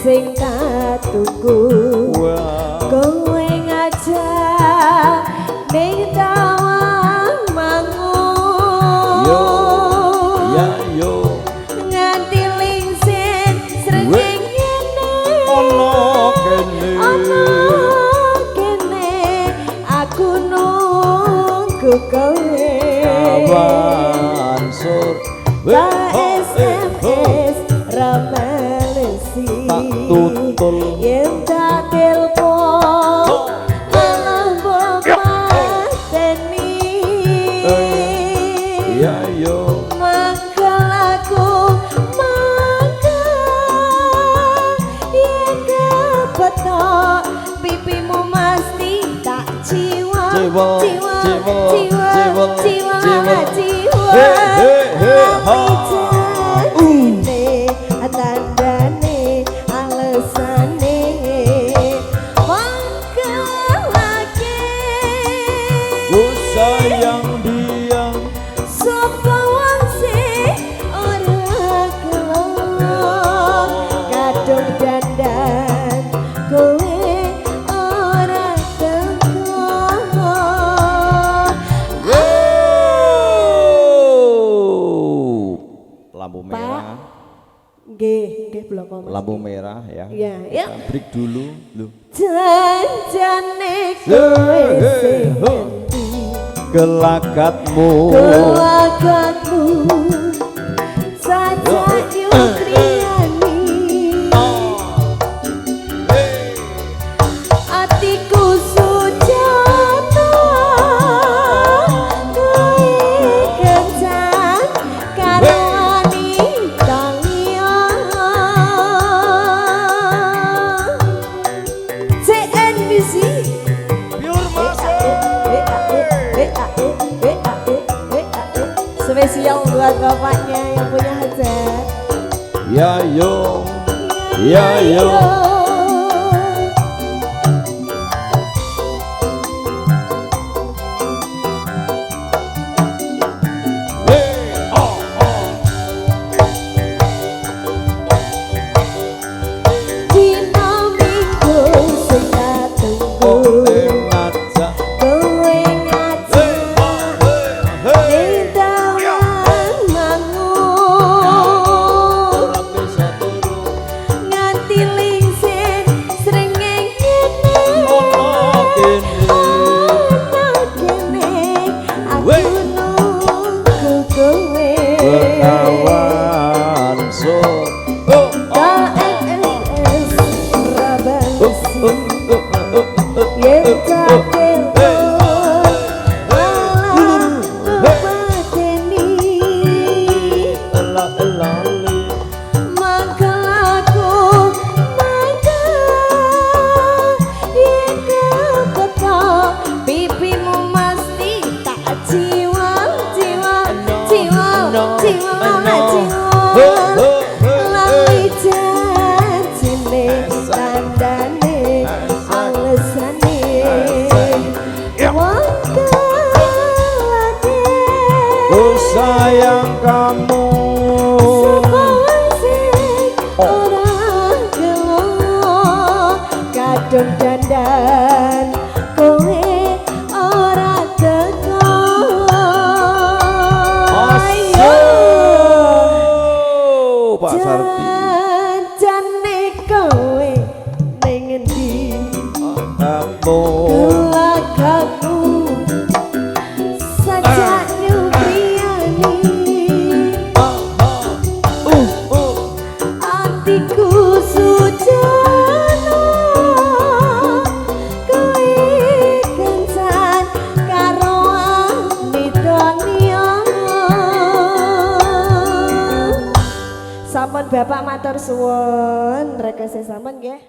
Sing tak tunggu kowe ngajak ning tawang mangun yo ya yo nganti lingsir srengeng ngene ono kene aku nunggu kowe awan sur SMS ramelesi tutul yen tak telepon malah mateni ya yo mangkel aku yen kepetok pipimu mesti tak jiwa tandane alesane mangkel lagi sayang diam sapa wong sing ora kelon kadung dandan kowe ora teko lampu merah. Nggih, blok Lampu merah ya. Iya, ya. Break dulu, lho. Janjane kowe sing ngendi Gelagatmu saja yukriyani atiku sujata kowe kencan karo wanita liya CNBC Pure Masuk. spesial buat bapaknya yang punya hajat. Ya yo, ya yo. Sayang kamu orang gelo kadung dandan kowe ora teko ayo Pak Sarti jane kowe ning endi kamu lagaku saja atiku sujana kowe kencan karo wanita liya sampun bapak matur suwun rekese sampun nggih.